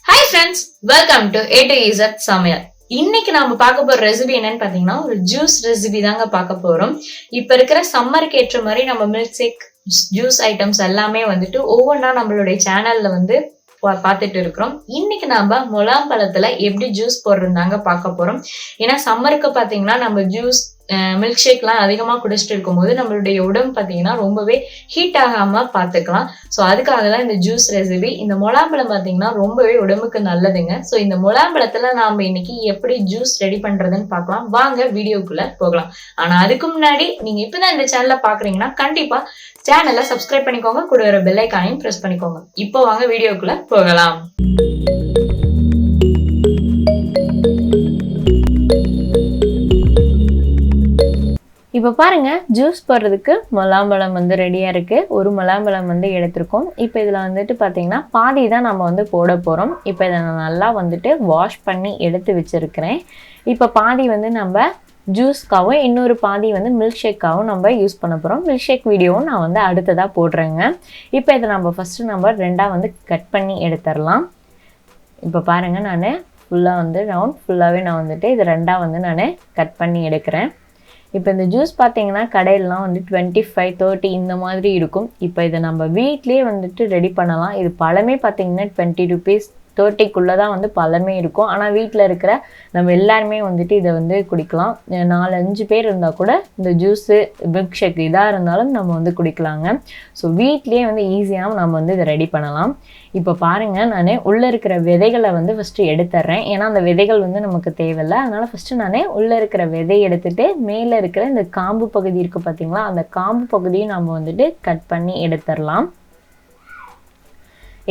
Hi friends, welcome to AtoZ Samayal. இன்னைக்கு நாம பார்க்க போற ரெசிபி என்னன்னு பாத்தீங்கன்னா ஒரு ஜூஸ் ரெசிபி தாங்க பார்க்க போறோம். இப்ப இருக்கிற சம்மருக்கு ஏற்ற மாதிரி நம்ம மில்க் ஷேக் ஜூஸ் ஐட்டம்ஸ் எல்லாமே வந்துட்டு ஒவ்வொன்றா நம்மளுடைய சேனல்ல பார்த்துட்டு இருக்கிறோம். இன்னைக்கு நாம முலாம்பழத்துல எப்படி ஜூஸ் போடுறதாங்க பார்க்க போறோம். ஏன்னா சம்மருக்கு பாத்தீங்கன்னா நம்ம ஜூஸ் மில்க் ஷேக் எல்லாம் அதிகமா குடிச்சிட்டு இருக்கும் போது நம்மளுடைய உடம்பு பாத்தீங்கன்னா ரொம்பவே ஹீட் ஆகாம பாத்துக்கலாம். சோ அதுக்காக தான் இந்த ஜூஸ் ரெசிபி. இந்த முலாம்பழம் பாத்தீங்கன்னா ரொம்பவே உடம்புக்கு நல்லதுங்க. சோ இந்த முலாம்பழத்துல நாம இன்னைக்கு எப்படி ஜூஸ் ரெடி பண்றதுன்னு பார்க்கலாம். வாங்க வீடியோக்குள்ள போகலாம். ஆனா அதுக்கு முன்னாடி நீங்க இப்பதான் இந்த சேனலை பாக்குறீங்கன்னா கண்டிப்பா சேனலை சப்ஸ்கிரைப் பண்ணிக்கோங்க, கூட ஒரு பெல் ஐகானையும் பிரஸ் பண்ணிக்கோங்க. இப்போ வாங்க வீடியோக்குள்ள போகலாம். இப்போ பாருங்க, ஜூஸ் போடுறதுக்கு முலாம்பழம் ரெடியா இருக்கு. ஒரு முலாம்பழம் எடுத்திருக்கோம். இப்போ இதுல பாத்தீங்கன்னா பாதி தான் நம்ம போட போறோம். இப்போ இதை நான் நல்லா வாஷ் பண்ணி எடுத்து வச்சிருக்கிறேன். இப்போ பாதி நம்ம ஜூஸ்க்காகவும் இன்னொரு பாதி மில்க் ஷேக்காகவும் நம்ம யூஸ் பண்ண போகிறோம். மில்க் ஷேக் வீடியோவும் நான் அடுத்ததாக போடுறேங்க. இப்போ இதை நம்ம ஃபஸ்ட்டு நம்ம ரெண்டாக கட் பண்ணி எடுத்துடலாம். இப்போ பாருங்கள், நான் ஃபுல்லாக ரவுண்ட் ஃபுல்லாகவே நான் இது ரெண்டாக நான் கட் பண்ணி எடுக்கிறேன். இப்போ இந்த ஜூஸ் பார்த்தீங்கன்னா கடையிலலாம் 25, 30 இந்த மாதிரி இருக்கும். இப்போ இதை நம்ம வீட்லேயே ரெடி பண்ணலாம். இது பழமே பார்த்தீங்கன்னா 20 rupees 30க்குள்ளே தான் பழமே இருக்கும். ஆனால் வீட்டில் இருக்கிற நம்ம எல்லாருமே இதை குடிக்கலாம். 4-5 பேர் இருந்தால் கூட இந்த ஜூஸு மில்க் ஷேக் இதாக இருந்தாலும் நம்ம குடிக்கலாங்க. ஸோ வீட்லேயே ஈஸியாக நம்ம இதை ரெடி பண்ணலாம். இப்போ பாருங்கள், நான் உள்ளே இருக்கிற விதைகளை ஃபஸ்ட்டு எடுத்துட்றேன். ஏன்னா அந்த விதைகள் நமக்கு தேவையில்லை. அதனால் ஃபஸ்ட்டு நான் உள்ளே இருக்கிற விதையை எடுத்துகிட்டு மேலே இருக்கிற இந்த காம்பு பகுதி இருக்குது பார்த்தீங்களா, அந்த காம்பு பகுதியும் நம்ம கட் பண்ணி எடுத்துடலாம்.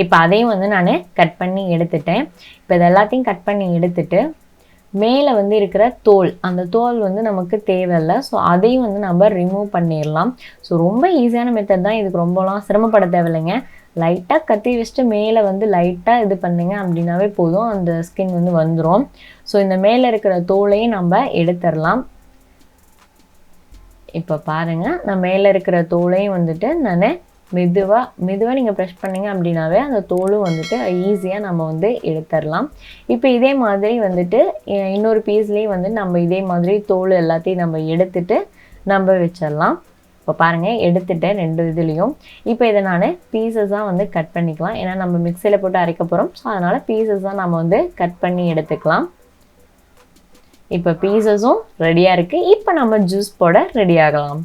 இப்போ அதையும் நான் கட் பண்ணி எடுத்துட்டேன். இப்போ இது எல்லாத்தையும் கட் பண்ணி எடுத்துட்டு மேலே இருக்கிற தோல், அந்த தோல் நமக்கு தேவையில்லை. ஸோ அதையும் நம்ம ரிமூவ் பண்ணிடலாம். ஸோ ரொம்ப ஈஸியான மெத்தட் தான். இதுக்கு ரொம்பலாம் சிரமப்பட தேவையில்லைங்க. லைட்டாக கத்தி வச்சுட்டு மேலே லைட்டாக இது பண்ணிங்க அப்படின்னாவே போதும், அந்த ஸ்கின் வந்துடும். ஸோ இந்த மேலே இருக்கிற தோலையும் நம்ம எடுத்துடலாம். இப்போ பாருங்கள், நான் மேலே இருக்கிற தோலையும் நான் மெதுவாக நீங்கள் ப்ரெஷ் பண்ணிங்க அப்படின்னாவே அந்த தோலும் ஈஸியாக நம்ம எடுத்துடலாம். இப்போ இதே மாதிரி இன்னொரு பீஸ்லேயும் நம்ம இதே மாதிரி தோல் எல்லாத்தையும் நம்ம எடுத்துட்டு நம்ம வச்சிடலாம். இப்போ பாருங்கள், எடுத்துட்டேன் 2 இதுலேயும். இப்போ இதை நான் பீசஸாக கட் பண்ணிக்கலாம். ஏன்னா நம்ம மிக்சியில் போட்டு அரைக்க போகிறோம். ஸோ அதனால் பீசஸாக நம்ம கட் பண்ணி எடுத்துக்கலாம். இப்போ பீசஸும் ரெடியாக இருக்குது. இப்போ நம்ம ஜூஸ் போட ரெடி ஆகலாம்.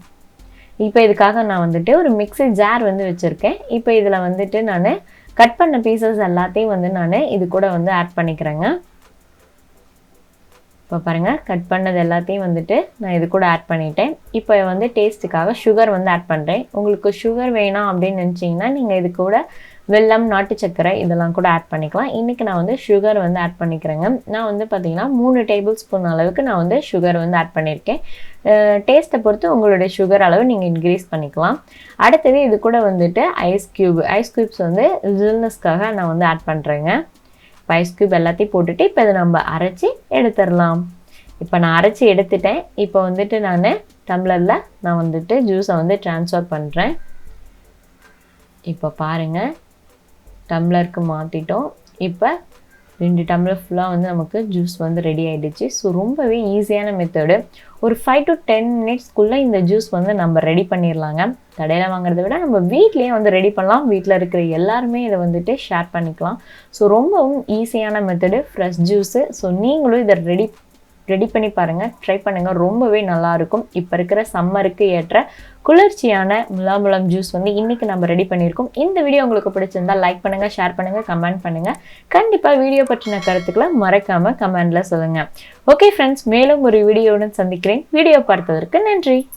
இப்போ இதுக்காக நான் ஒரு மிக்ஸி ஜார் வச்சுருக்கேன். இப்போ இதில் நான் கட் பண்ண பீசஸ் எல்லாத்தையும் நான் இது கூட ஆட் பண்ணிக்கிறேங்க. இப்போ பாருங்கள், கட் பண்ணது எல்லாத்தையும் நான் இது கூட ஆட் பண்ணிட்டேன். இப்போ டேஸ்ட்டுக்காக சுகர் ஆட் பண்ணுறேன். உங்களுக்கு சுகர் வேணாம் அப்படின்னு நினச்சிங்கன்னா நீங்கள் இது கூட வெல்லம், நாட்டு சர்க்கரை இதெல்லாம் கூட ஆட் பண்ணிக்கலாம். இன்றைக்கி நான் சுகர் ஆட் பண்ணிக்கிறேங்க. நான் பார்த்தீங்கன்னா 3 டேபிள் ஸ்பூன் அளவுக்கு நான் சுகர் ஆட் பண்ணியிருக்கேன். டேஸ்ட்டை பொறுத்து உங்களுடைய சுகர் அளவு நீங்கள் இன்க்ரீஸ் பண்ணிக்கலாம். அடுத்தது இது கூட ஐஸ் க்யூப்ஸ் ஜில்னஸ்க்காக நான் ஆட் பண்ணுறேங்க. இப்போ ஐஸ் க்யூப் எல்லாத்தையும் போட்டுட்டு இப்போ இதை நம்ம அரைச்சி எடுத்துடலாம். இப்போ நான் அரைச்சி எடுத்துட்டேன். இப்போ நான் டம்ளரில் நான் ஜூஸை ட்ரான்ஸ்ஃபர் பண்ணுறேன். இப்போ பாருங்கள், டம்ளருக்கு மாற்றிட்டோம். இப்போ 2 டம்ளர் ஃபுல்லாக நமக்கு ஜூஸ் ரெடி ஆகிடுச்சு. ஸோ ரொம்பவே ஈஸியான மெத்தடு. ஒரு 5 to 10 மினிட்ஸ்க்குள்ளே இந்த ஜூஸ் நம்ம ரெடி பண்ணிடலாங்க. கடையில் வாங்குறத விட நம்ம வீட்லேயே ரெடி பண்ணலாம். வீட்டில் இருக்கிற எல்லாருமே இதை ஷேர் பண்ணிக்கலாம். ஸோ ரொம்பவும் ஈஸியான மெத்தடு, ஃப்ரெஷ் ஜூஸு. ஸோ நீங்களும் இதை ரெடி பண்ணி பாருங்கள், ட்ரை பண்ணுங்கள். ரொம்பவே நல்லாயிருக்கும். இப்போ இருக்கிற சம்மருக்கு ஏற்ற குளிர்ச்சியான முலாம்பழம் ஜூஸ் இன்றைக்கி நம்ம ரெடி பண்ணியிருக்கோம். இந்த வீடியோ உங்களுக்கு பிடிச்சிருந்தால் லைக் பண்ணுங்கள், ஷேர் பண்ணுங்கள், கமெண்ட் பண்ணுங்கள். கண்டிப்பாக வீடியோ பற்றின கருத்துக்களை மறக்காமல் கமெண்டில் சொல்லுங்கள். ஓகே ஃப்ரெண்ட்ஸ், மேலும் ஒரு வீடியோவுடன் சந்திக்கிறேன். வீடியோ பார்த்ததற்கு நன்றி.